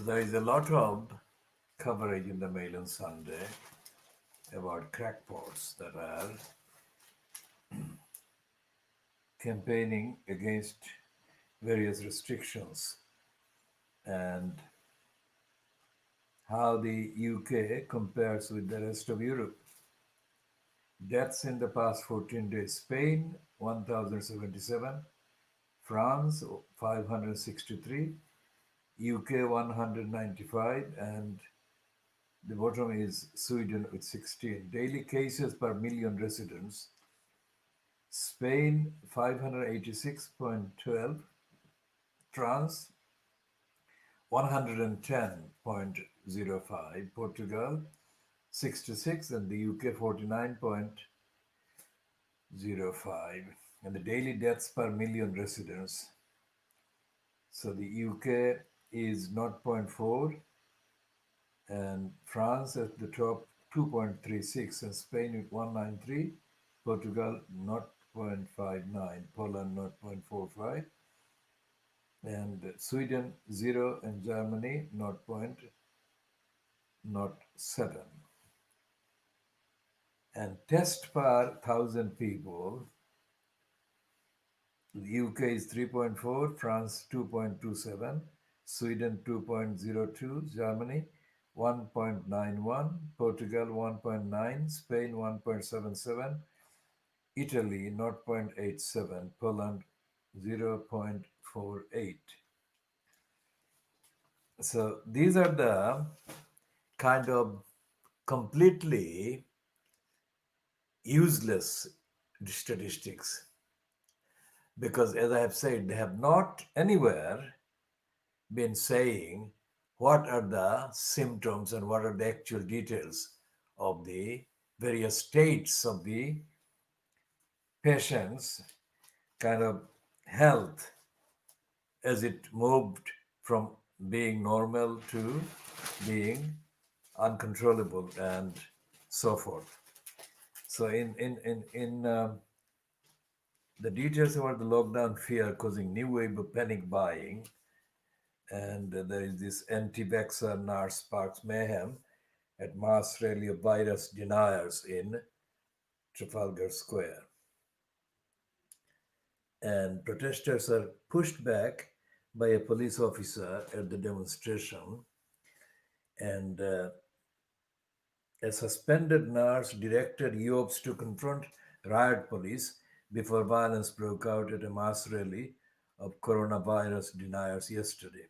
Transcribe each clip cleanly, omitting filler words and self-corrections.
there is a lot of coverage in the Mail on Sunday about crackpots that are campaigning against various restrictions and how the UK compares with the rest of Europe. Deaths in the past 14 days: Spain 1077, France 563, UK 195, and the bottom is Sweden with 16. Daily cases per million residents: Spain 586.12, France 110.05, Portugal 66, and the UK 49.05. And the daily deaths per million residents. So the UK is 0.4, and France at the top 2.36, and Spain with 193, Portugal 0.59, Poland 0.45, and Sweden 0, and Germany 0.07. And test per 1,000 people, the UK is 3.4, France 2.27, Sweden 2.02, Germany 1.91, Portugal 1.9, Spain 1.77, Italy 0.87, Poland 0.48. So these are the kind of completely useless statistics, because as I have said, they have not anywhere been saying what are the symptoms and what are the actual details of the various states of the patient's kind of health as it moved from being normal to being uncontrollable and so forth. So in the details about the lockdown fear causing new wave of panic buying, and there is this anti-vaxxer nurse sparks mayhem at mass rally of virus deniers in Trafalgar Square. And protesters are pushed back by a police officer at the demonstration, and a suspended nurse directed Eobes to confront riot police before violence broke out at a mass rally of coronavirus deniers yesterday.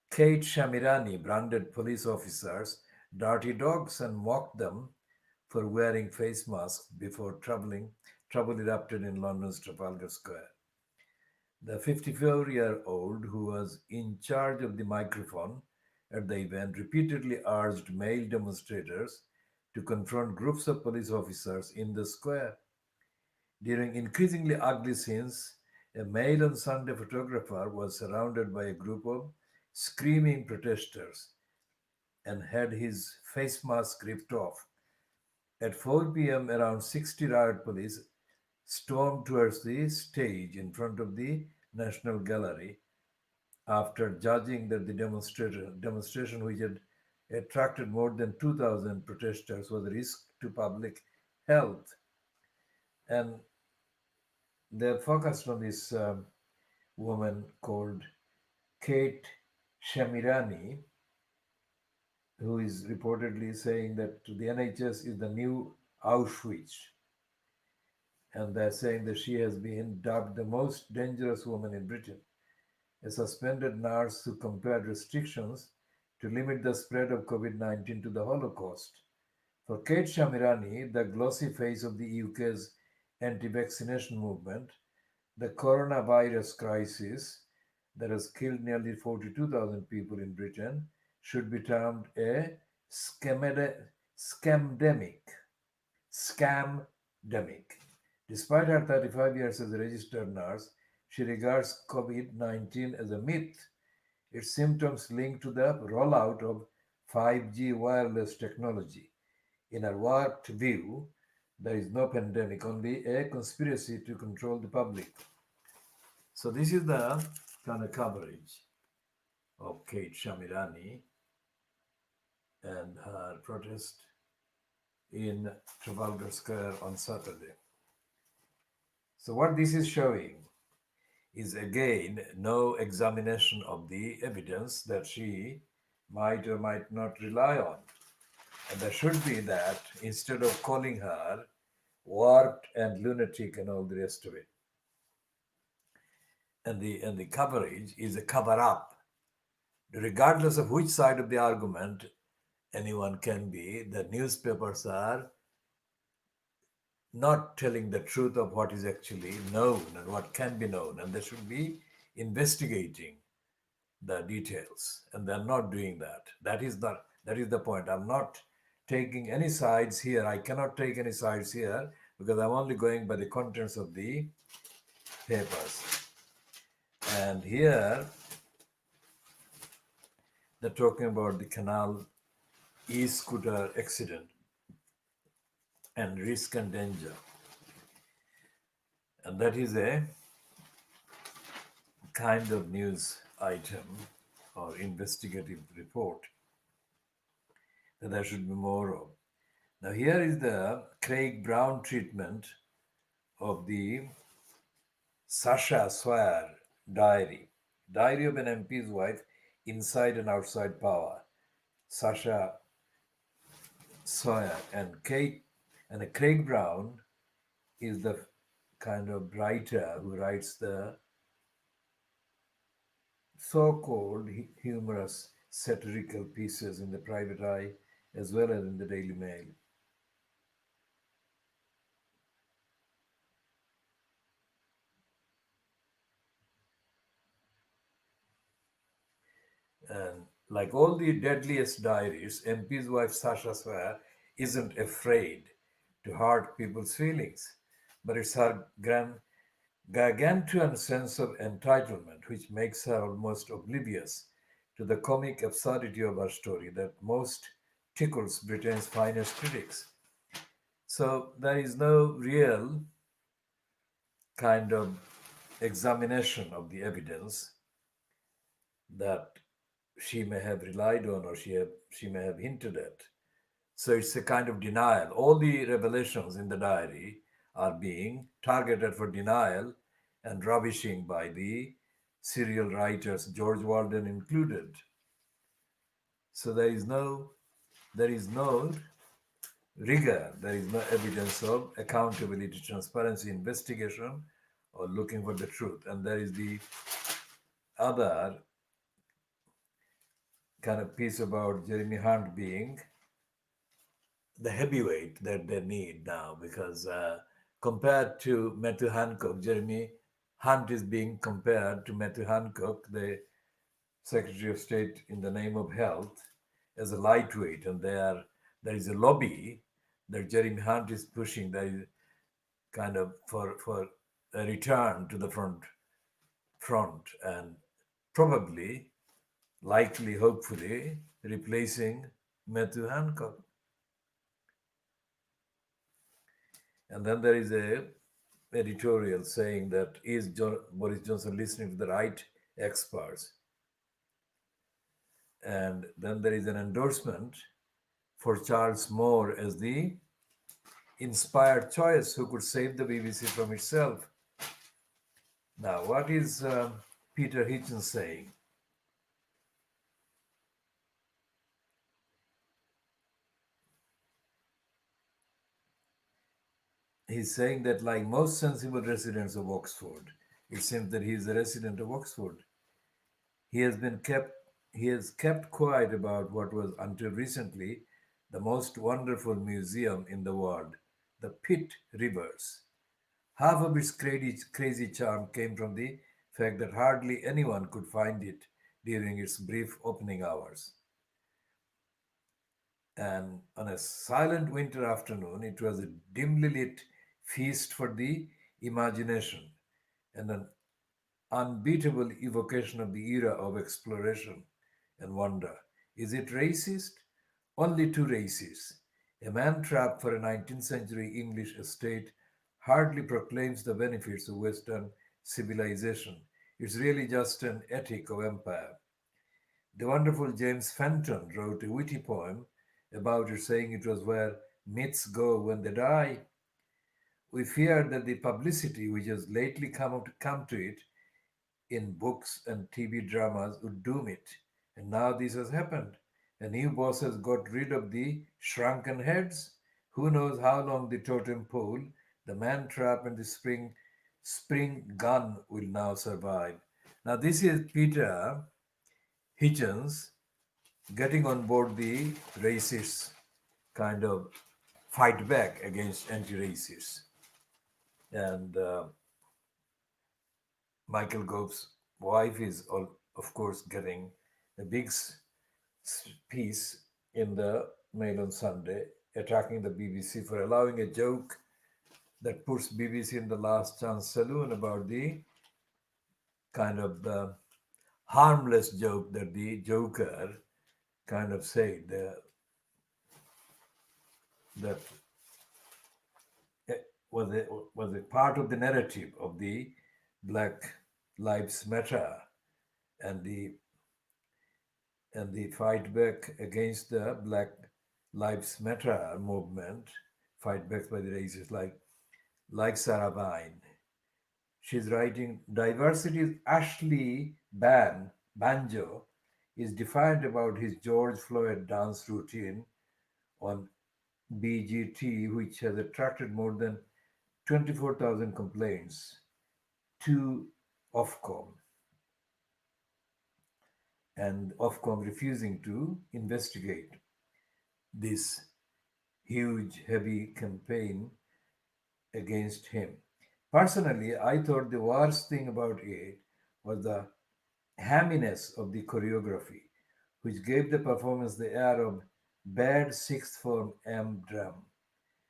Kate Shamirani branded police officers dirty dogs and mocked them for wearing face masks before trouble erupted in London's Trafalgar Square. The 54-year-old, who was in charge of the microphone at the event, repeatedly urged male demonstrators to confront groups of police officers in the square. During increasingly ugly scenes, a Mail on Sunday photographer was surrounded by a group of screaming protesters and had his face mask ripped off. At 4 p.m., around 60 riot police stormed towards the stage in front of the National Gallery after judging that the demonstration, which had attracted more than 2,000 protesters, was a risk to public health. And they focused on this woman called Kate Shamirani, who is reportedly saying that the NHS is the new Auschwitz. And they're saying that she has been dubbed the most dangerous woman in Britain, a suspended nurse who compared restrictions to limit the spread of COVID-19 to the Holocaust. For Kate Shamirani, the glossy face of the UK's anti-vaccination movement, the coronavirus crisis that has killed nearly 42,000 people in Britain should be termed a scamdemic. Scamdemic. Despite her 35 years as a registered nurse, she regards COVID-19 as a myth, its symptoms linked to the rollout of 5G wireless technology. In her warped view, there is no pandemic, only a conspiracy to control the public. So this is the kind of coverage of Kate Shamirani and her protest in Trafalgar Square on Saturday. So, what this is showing is again no examination of the evidence that she might or might not rely on. And there should be that instead of calling her warped and lunatic and all the rest of it. And the coverage is a cover up. Regardless of which side of the argument anyone can be, the newspapers are not telling the truth of what is actually known and what can be known, and they should be investigating the details, and they're not doing that. That is the point. I'm not taking any sides here. I cannot take any sides here because I'm only going by the contents of the papers. And here they're talking about the canal e-scooter accident and risk and danger, and that is a kind of news item or investigative report that there should be more of. Now, here is the Craig Brown treatment of the Sasha Swire diary. Diary of an MP's wife, inside and outside power. Sasha Sawyer and Kate and Craig Brown is the kind of writer who writes the so-called humorous satirical pieces in the Private Eye as well as in the Daily Mail. And like all the deadliest diaries, MP's wife Sasha Swear isn't afraid to hurt people's feelings, but it's her gargantuan sense of entitlement which makes her almost oblivious to the comic absurdity of her story that most tickles Britain's finest critics. So there is no real kind of examination of the evidence that she may have relied on or she may have hinted at. So it's a kind of denial. All the revelations in the diary are being targeted for denial and rubbishing by the serial writers, George Walden included. So there is no rigor, there is no evidence of accountability, transparency, investigation, or looking for the truth. And there is the other kind of piece about Jeremy Hunt being the heavyweight that they need now because compared to Matthew Hancock, Jeremy Hunt is being compared to Matthew Hancock, the Secretary of State in the name of health, as a lightweight, and there is a lobby that Jeremy Hunt is pushing. There is kind of for a return to the front, and probably, likely, hopefully, replacing Matthew Hancock. And then there is a editorial saying that is Boris Johnson listening to the right experts? And then there is an endorsement for Charles Moore as the inspired choice who could save the BBC from itself. Now, what is Peter Hitchens saying? He's saying that, like most sensible residents of Oxford, it seems that he is a resident of Oxford. He has been kept he has kept quiet about what was until recently the most wonderful museum in the world, the Pitt Rivers. Half of its crazy charm came from the fact that hardly anyone could find it during its brief opening hours. And on a silent winter afternoon, it was a dimly lit feast for the imagination and an unbeatable evocation of the era of exploration and wonder. Is it racist? Only two races. A man trapped for a 19th century English estate hardly proclaims the benefits of Western civilization. It's really just an ethic of empire. The wonderful James Fenton wrote a witty poem about it, saying it was where myths go when they die. We feared that the publicity which has lately come to it in books and TV dramas would doom it. And now this has happened. A new boss has got rid of the shrunken heads. Who knows how long the totem pole, the man trap, and the spring gun will now survive. Now this is Peter Hitchens getting on board the racist kind of fight back against anti-racists. And Michael Gove's wife is, of course, getting a big piece in the Mail on Sunday, attacking the BBC for allowing a joke that puts BBC in the last chance saloon about the kind of harmless joke that the Joker kind of said that was a part of the narrative of the Black Lives Matter and the fight back against the Black Lives Matter movement, fight back by the racists like Sarah Vine. She's writing diversity's Ashley Banjo is defiant about his George Floyd dance routine on BGT, which has attracted more than 24,000 complaints to Ofcom, and Ofcom refusing to investigate this huge, heavy campaign against him. Personally, I thought the worst thing about it was the hamminess of the choreography, which gave the performance the air of bad sixth form M drum.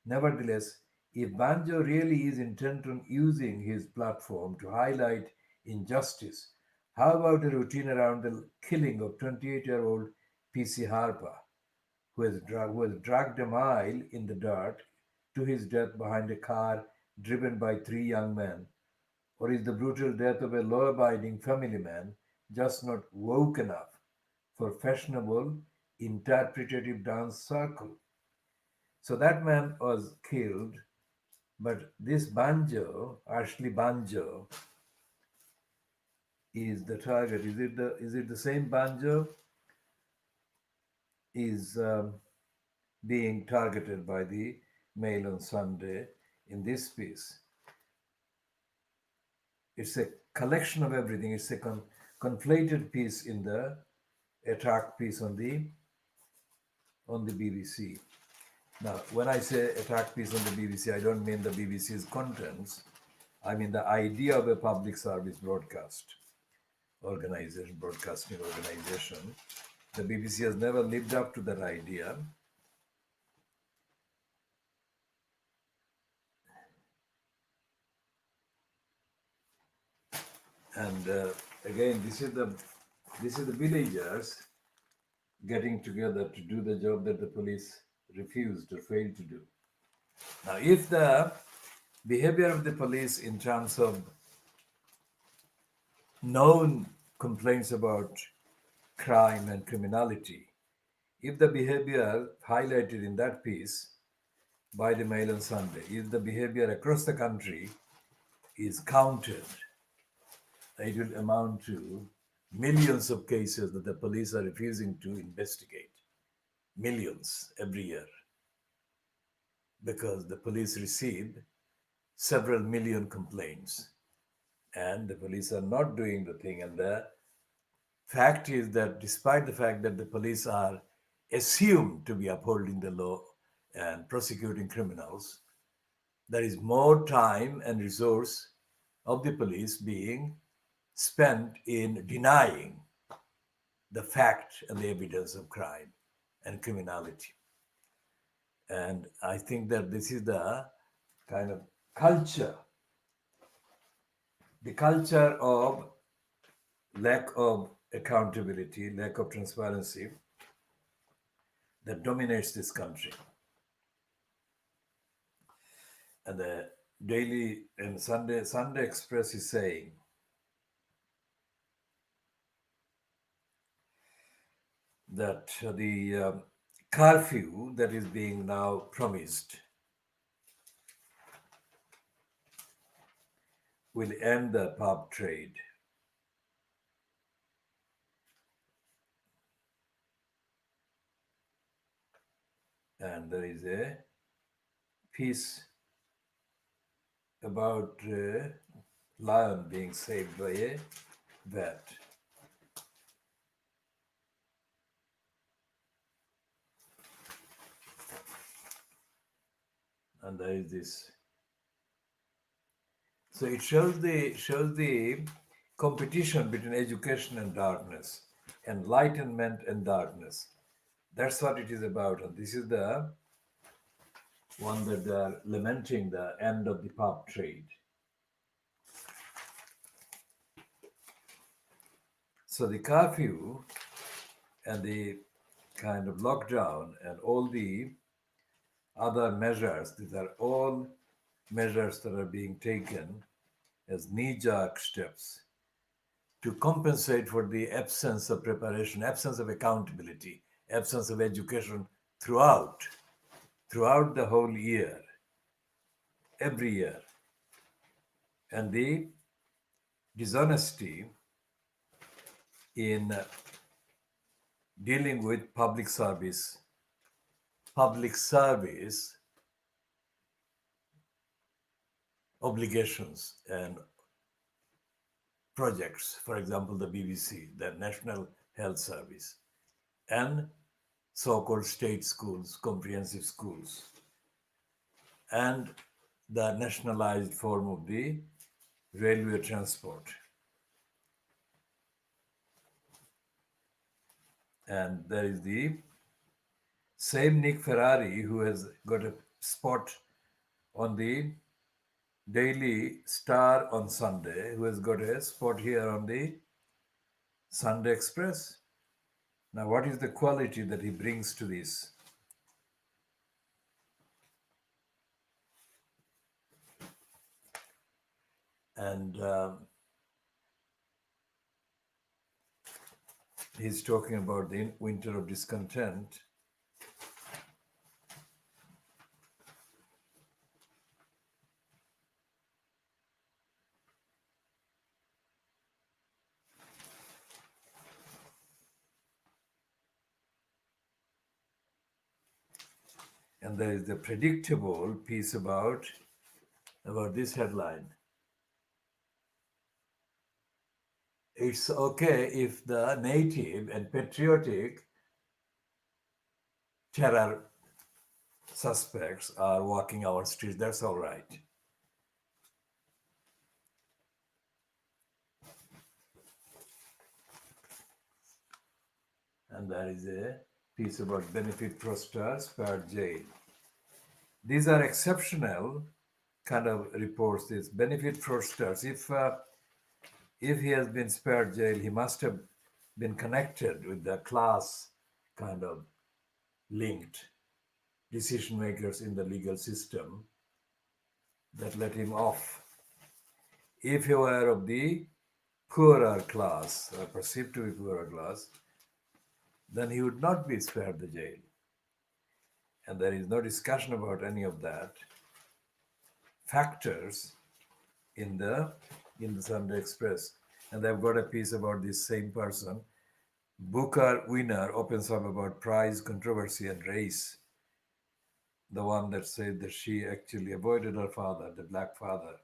Nevertheless, if Banjo really is intent on using his platform to highlight injustice, how about a routine around the killing of 28-year-old PC Harper, who has dragged a mile in the dirt to his death behind a car driven by three young men? Or is the brutal death of a law abiding family man just not woke enough for fashionable interpretative dance circle? So that man was killed, but this Banjo, Ashley Banjo, is the target. Is it the same Banjo is being targeted by the Mail on Sunday in this piece? It's a collection of everything. It's a conflated piece in the attack piece on the BBC. Now, when I say attack piece on the BBC, I don't mean the BBC's contents. I mean the idea of a public service broadcasting organization. The BBC has never lived up to that idea. And again, this is the villagers getting together to do the job that the police refused or failed to do. Now, if the behavior of the police in terms of known complaints about crime and criminality, if the behavior highlighted in that piece by the Mail on Sunday, if the behavior across the country is counted, it will amount to millions of cases that the police are refusing to investigate. Millions every year. Because the police received several million complaints and the police are not doing the thing. And the fact is that despite the fact that the police are assumed to be upholding the law and prosecuting criminals, there is more time and resource of the police being spent in denying the fact and the evidence of crime and criminality. And I think that this is the kind of culture, the culture of lack of accountability, lack of transparency that dominates this country. And the Daily and Sunday Express is saying that the curfew that is being now promised will end the pub trade. And there is a piece about a lion being saved by a bat. And there is this. So it shows the competition between education and darkness, enlightenment and darkness. That's what it is about. And this is the one that they are lamenting the end of the pub trade. So the curfew and the kind of lockdown and all the other measures, these are all measures that are being taken as knee-jerk steps to compensate for the absence of preparation, absence of accountability, absence of education throughout the whole year, every year. And the dishonesty in dealing with public service obligations and projects, for example, the BBC, the National Health Service, and so-called state schools, comprehensive schools, and the nationalized form of the railway transport. And there is the same Nick Ferrari who has got a spot on the Daily Star on Sunday, who has got a spot here on the Sunday Express. Now, what is the quality that he brings to this? And he's talking about the winter of discontent. And there is the predictable piece about this headline. It's okay if the native and patriotic terror suspects are walking our streets. That's all right. And there is a piece about benefit fraudsters spared jail. These are exceptional kind of reports. These benefit fraudsters. If he has been spared jail, he must have been connected with the class kind of linked decision makers in the legal system that let him off. If he were of the poorer class, or perceived to be poorer class, then he would not be spared the jail. And there is no discussion about any of that factors in the Sunday Express. And they've got a piece about this same person. Booker winner opens up about prize controversy and race. The one that said that she actually avoided her father, the black father,